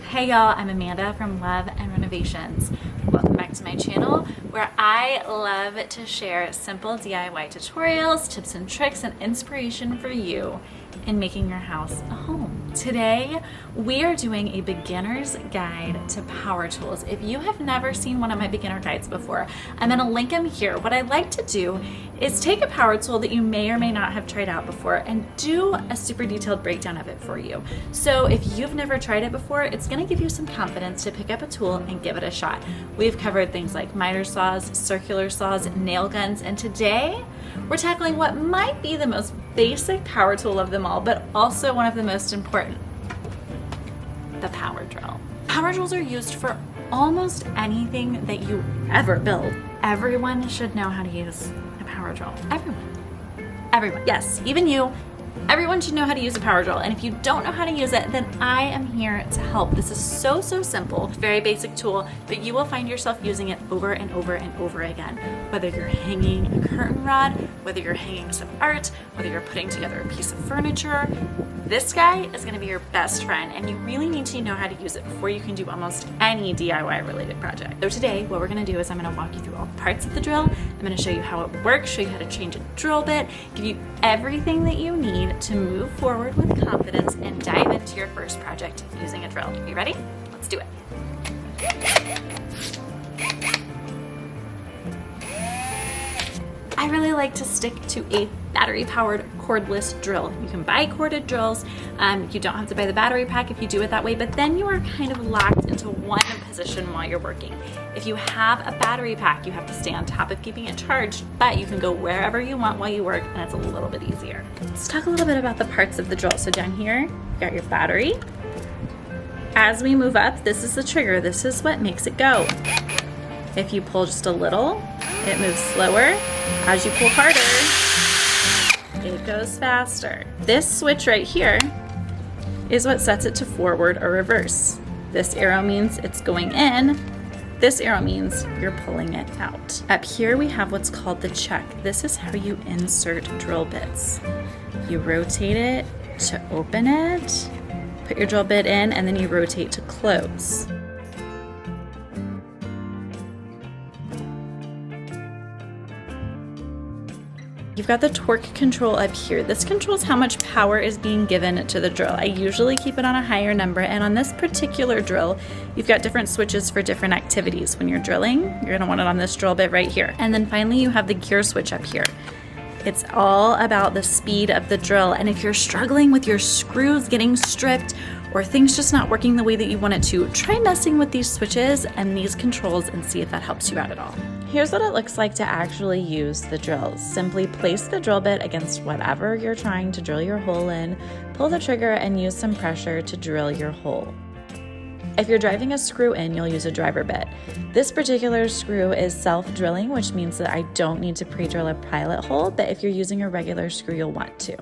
Hey y'all, I'm Amanda from Love and Renovations. Welcome back to my channel where I love to share simple DIY tutorials, tips and tricks, and inspiration for you in making your house a home. Today, we are doing a beginner's guide to power tools. If you have never seen one of my beginner guides before, I'm gonna link them here. What I like to do is take a power tool that you may or may not have tried out before and do a super detailed breakdown of it for you. So if you've never tried it before, it's gonna give you some confidence to pick up a tool and give it a shot. We've covered things like miter saws, circular saws, nail guns, and today we're tackling what might be the most basic power tool of them all, but also one of the most important, the power drill. Power drills are used for almost anything that you ever build. Everyone should know how to use a power drill. Everyone. Yes, even you. Everyone should know how to use a power drill, and if you don't know how to use it, then I am here to help. This is so simple, very basic tool, but you will find yourself using it over and over and over again. Whether you're hanging a curtain rod, whether you're hanging some art, whether you're putting together a piece of furniture, this guy is gonna be your best friend, and you really need to know how to use it before you can do almost any DIY related project. So today, what we're gonna do is I'm gonna walk you through all parts of the drill. I'm gonna show you how it works, show you how to change a drill bit, give you everything that you need to move forward with confidence and dive into your first project using a drill. Are you ready? Let's do it. I really like to stick to a battery-powered cordless drill. You can buy corded drills. You don't have to buy the battery pack if you do it that way, but then you are kind of locked into one position while you're working. If you have a battery pack, you have to stay on top of keeping it charged, but you can go wherever you want while you work, and it's a little bit easier. Let's talk a little bit about the parts of the drill. So down here, you got your battery. As we move up, this is the trigger. This is what makes it go. If you pull just a little, it moves slower. As you pull harder, it goes faster. This switch right here is what sets it to forward or reverse. This arrow means it's going in. This arrow means you're pulling it out. Up here we have what's called the chuck. This is how you insert drill bits. You rotate it to open it, put your drill bit in, and then you rotate to close. You've got the torque control up here. This controls how much power is being given to the drill. I usually keep it on a higher number, and on this particular drill, you've got different switches for different activities. When you're drilling, you're gonna want it on this drill bit right here. And then finally, you have the gear switch up here. It's all about the speed of the drill, and if you're struggling with your screws getting stripped or things just not working the way that you want it to, try messing with these switches and these controls and see if that helps you out at all. Here's what it looks like to actually use the drills. Simply place the drill bit against whatever you're trying to drill your hole in, pull the trigger, and use some pressure to drill your hole. If you're driving a screw in, you'll use a driver bit. This particular screw is self-drilling, which means that I don't need to pre-drill a pilot hole, but if you're using a regular screw, you'll want to.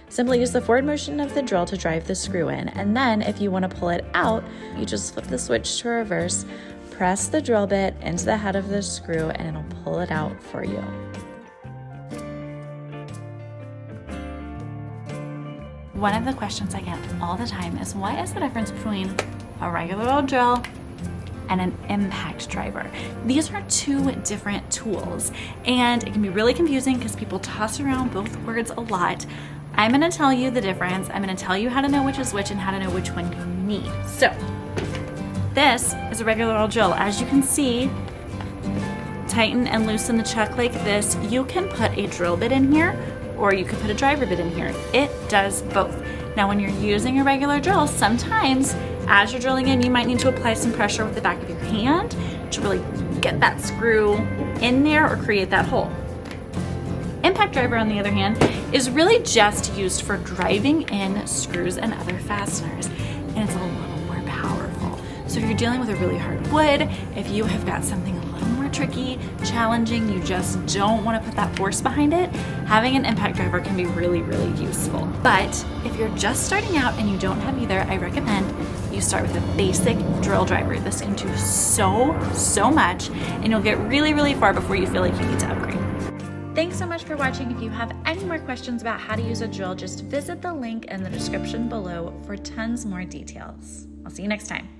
Simply use the forward motion of the drill to drive the screw in, and then if you want to pull it out, you just flip the switch to reverse, press the drill bit into the head of the screw, and it'll pull it out for you. One of the questions I get all the time is, what is the difference between a regular old drill and an impact driver? These are two different tools, and it can be really confusing because people toss around both words a lot. I'm gonna tell you the difference. I'm gonna tell you how to know which is which and how to know which one you need. So, this is a regular old drill. As you can see, tighten and loosen the chuck like this. You can put a drill bit in here, or you could put a driver bit in here. It does both. Now, when you're using a regular drill, sometimes as you're drilling in, you might need to apply some pressure with the back of your hand to really get that screw in there or create that hole. Impact driver, on the other hand, is really just used for driving in screws and other fasteners, and it's a little more powerful. So if you're dealing with a really hard wood, if you have got something a little more tricky, challenging, you just don't want to put that force behind it, having an impact driver can be really useful. But if you're just starting out and you don't have either, I recommend you start with a basic drill driver. This can do so much, and you'll get really far before you feel like you need to upgrade. Thanks so much for watching. If you have any more questions about how to use a drill, just visit the link in the description below for tons more details. I'll see you next time.